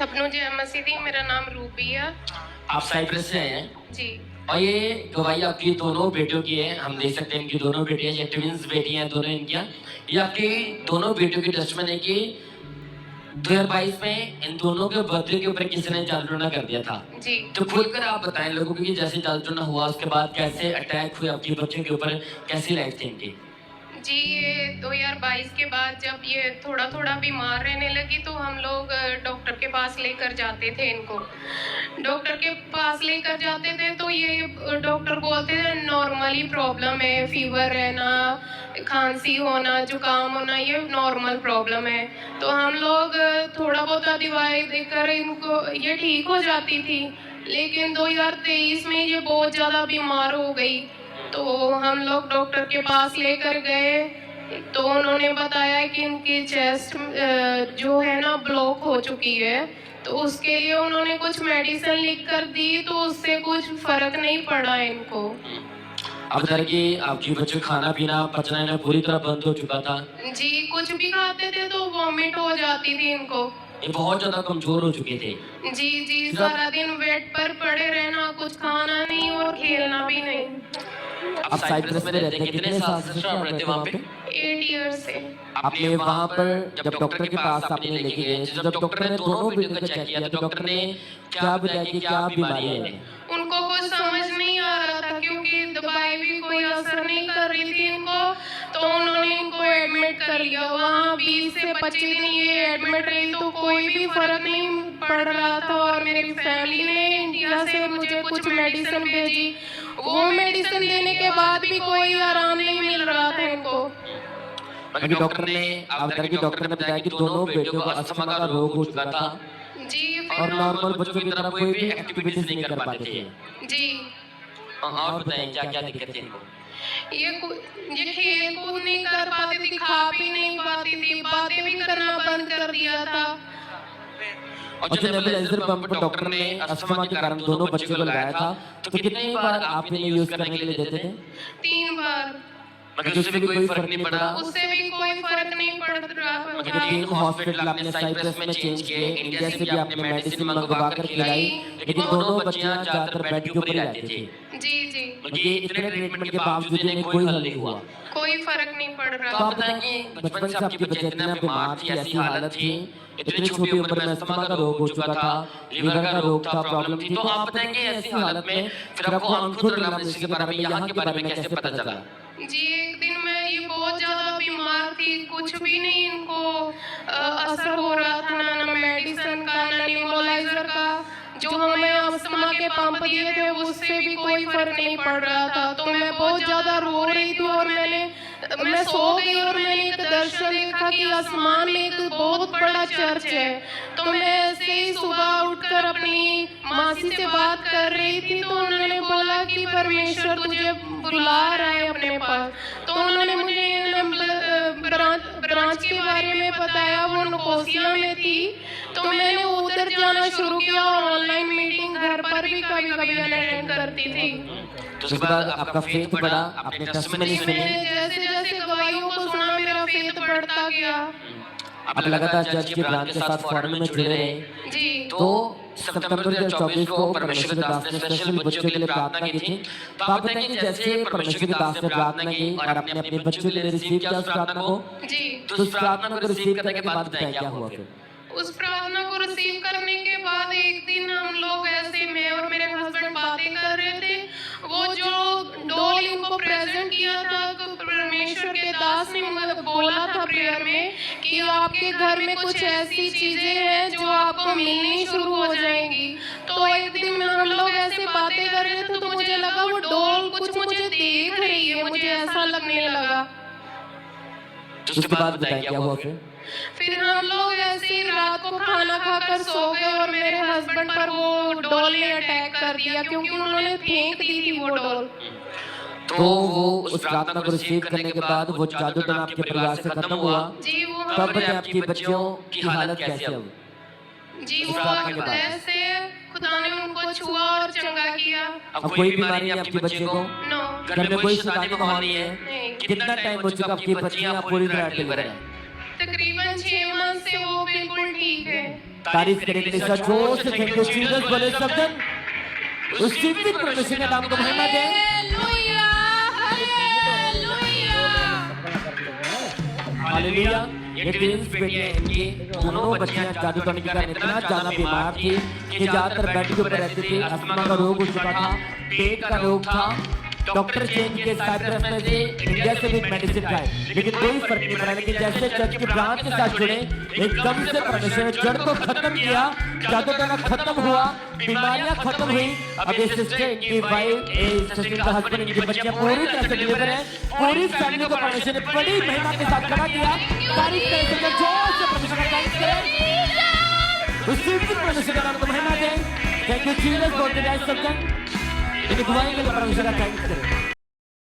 सपनूज मसीदी, मेरा नाम रूबी है। आप साइप्रस से हैं जी और ये गवाही आपकी दोनों बेटियों की है। हम देख सकते हैं इनकी दोनों बेटियां, ये ट्विंस बेटियां हैं दोनों इनकी। ये आपकी दोनों बेटियों की टेस्टमनी है कि 2022 में इन दोनों के बर्थडे के ऊपर किसी ने जादू टोना कर दिया था। जी तो खुलकर आप बताएं लोगों को कि जैसे जादू टोना हुआ उसके बाद कैसे अटैक हुए आपकी बच्चों के ऊपर, कैसी लाइफ थी इनकी। जी, ये 2022 के बाद जब ये थोड़ा थोड़ा बीमार रहने लगी तो हम लोग डॉक्टर के पास लेकर जाते थे इनको। डॉक्टर के पास लेकर जाते थे तो ये डॉक्टर बोलते थे नॉर्मली प्रॉब्लम है, फीवर रहना, खांसी होना, जुकाम होना, ये नॉर्मल प्रॉब्लम है। तो हम लोग थोड़ा बहुत दवाई देकर इनको ये ठीक हो जाती थी। लेकिन 2023 में ये बहुत ज़्यादा बीमार हो गई तो हम लोग डॉक्टर के पास लेकर गए तो उन्होंने बताया कि इनकी चेस्ट जो है ना ब्लॉक हो चुकी है। तो उसके लिए उन्होंने कुछ मेडिसिन लिख कर दी तो उससे कुछ फर्क नहीं पड़ा इनको। अब तक कि आपकी बच्चों खाना पीना पचना इन्हें पूरी तरह बंद हो चुका था। जी, कुछ भी खाते थे तो वॉमिट हो जाती थी इनको। ये बहुत ज्यादा कमजोर हो चुके थे। जी जी, सारा दिन बेड पर पड़े रहना, कुछ खाना नहीं और खेलना भी नहीं। आप साइप्रस में रहते हैं, कितने साल से आप रहते हैं वहाँ पे? 8 ईयर्स से। आपने वहाँ पर जब डॉक्टर के पास आपने लेके गए, जब डॉक्टर ने दोनों बेटियों को चेक किया तो डॉक्टर ने क्या बताया कि क्या बीमारी है? उनको कुछ समझ नहीं आ रहा था क्योंकि दवाई भी कोई असर नहीं कर रही थी इनको। तो उन्होंने इनको एडमिट कर लिया। वहाँ 20 से 25 दिन ये एडमिट रही तो कोई भी फर्क नहीं पड़ रहा था। और मेरी फैमिली ने इंडिया से मुझे कुछ मेडिसिन भेजी। वो मेडिसिन देने के बाद भी कोई आराम नहीं मिल रहा था इनको। अभी डॉक्टर ने बताया कि दोनों बेटियों को अस्थमा का रोग हो चुका था जी, और नॉर्मल बच्चों की तरह कोई भी एक्टिविटीज नहीं कर पाते थे। जी। और बताएं क्या क्या दिक्कत थी इनको? ये खेल कूद नहीं कर पाती थी, खा भी नहीं पाती थी, बातें भी करना बंद कर दिया था। और जो नेबुलाइजर पंप डॉक्टर ने अस्थमा के कारण दोनों बच्चों को लगाया था तो कितनी बार आप इन्हें यूज करने के लिए देते थे? 3 बार। मगर उससे भी कोई फर्क नहीं पड़ा। उससे भी कोई फर्क नहीं पड़ रहा। मगर 3 हॉस्पिटल आपने साइप्रस में चेंज किए, इंडिया से भी आपने मेडिसिन मंगवा कर खिलाई, लेकिन दोनों बच्चियां ज्यादातर बेड के ऊपर ही रहती थी। जी जी, ये इतने ट्रीटमेंट के बावजूद इन्हें कोई हल नहीं हुआ। कोई फर्क नहीं पड़ तो रहा। आप बताएं कि बचपन से आपकी बच्ची इतना बीमार थी, ऐसी हालत थी, इतनी छोटी उम्र में अस्थमा का रोग हो चुका था, लीवर का रोग था, प्रॉब्लम थी, तो आप बताएं कि ऐसी हालत में फिर आपको अंकुर के बारे में, यहाँ के बारे में कैसे पता चला? जी, एक दिन मैं ये बहुत ज्यादा बीमार थी, कुछ भी नहीं इनको असर हो रहा था, ना मेडिसिन का ना नेबुलाइजर का। जो हमें अस्थमा के पंप दिए थे उससे भी कोई फर्क नहीं पड़ रहा था। तो मैं बहुत ज्यादा रो रही थी और मैं सो गई और मैंने एक दर्शन देखा कि आसमान में एक बहुत बड़ा चर्च है। तो मैं ऐसे ही सुबह उठकर अपनी मासी से बात कर रही थी तो उन्होंने बोला कि परमेश्वर तुझे बुला रहा है अपने पास। तो उन्होंने मुझे ब्रांच के बारे में बताया, वो निकोसिया में थी। तो मैंने उधर जाना शुरू किया और ऑनलाइन मीटिंग घर पर भी कभी कभी अटेंड करती थी। तो उसके बाद आपका फेथ बढ़ा, आपने टेस्टिमनी सुनी, जैसे जैसे गवाहियों को सुना मेरा फेथ बढ़ता गया। आप लगातार चर्च के ब्रांच के साथ फॉरन में जुड़े रहे। जी, तो सितंबर 2024 को परमेश्वर के दास ने स्पेशल बच्चों के लिए प्रार्थना की थी। तो आप बताएं कि जैसे परमेश्वर के दास ने प्रार्थना की और आपने अपने बच्चों के लिए रिसीव किया उस प्रार्थना को, जी। तो उस प्रार्थना को रिसीव करने के बाद बताएं क्या हुआ फिर? उस प्रार्थना को रिसीव करने के बाद एक दिन हम लोग ऐसे, मैं और मेरे हस्बैंड बातें कर रहे थे। वो जो डॉल इनको प्रेजेंट किया था तो परमेश्वर के दास ने बोला था प्रेयर में कि आपके घर में कुछ ऐसी चीजें हैं जो आपको मिलनी शुरू हो जाएंगी। तो एक दिन हम लोग ऐसे बातें कर रहे थे तो मुझे लगा वो डॉल कुछ मुझे देख रही है, मुझे ऐसा लगने लगा। उसके बाद बताएं क्या हुआ फिर हम लोग ऐसे ही रात को खाना खाकर सो गए और मेरे हस्बैंड पर वो डॉल ने अटैक कर दिया क्योंकि उन्होंने फेंक दी थी वो डॉल। तो वो उस प्रार्थना को रिसीव करने के बाद वो जादू टोना आपके परिवार से खत्म हुआ। जी, वो तब बताएं आपकी बच्चियों की हालत कैसे अब? जी, वो ऐसे खुदा ने उनको छुआ और चंगा किया। अब कोई बीमारी नहीं आपकी बच्ची को? नो, घर में कोई शैतानी का माहौल नहीं है? नहीं। कितना टाइम हो चुका आपकी बच्चियां पूरी तरह डिलीवर है? तकरीबन 6 मंथ से वो बिल्कुल ठीक है। तारीफ करने के लिए सर जोर से थैंक यू जीसस बोले सबजन उस दिव्य परमेश्वर के नाम को महिमा दें हालेलुया ये ट्विंस बेटियां इनकी दोनों बच्चियां जादू टोने के कारण इतना ज्यादा बीमार थी कि ज्यादातर बेड के ऊपर रहती थी अस्थमा का रोग हो चुका था पेट का रोग था डॉक्टर चेंज के साइप्रस में से इंडिया से भी मेडिसिन खाए लेकिन कोई फर्क नहीं पड़ा लेकिन जैसे चर्च की ब्रांच के साथ जुड़े एकदम से परमेश्वर ने जड़ को खत्म किया जादू टोना खत्म हुआ बीमारियां खत्म हुई अब ये सिस्टर इनकी वाइफ सिस्टर का हस्बैंड इनकी बच्चियां पूरी तरह से डिलीवर है पूरी फैमिली को परमेश्वर ने बड़ी महिमा के साथ खड़ा किया तारीफ करें सबके जोर से परमेश्वर का थैंक्स करें उसी परमेश्वर के नाम को महिमा दें थैंक यू जीसस बोलते जाए सबके इन गुआई के लिए परमेश्वर का थैंक्स करें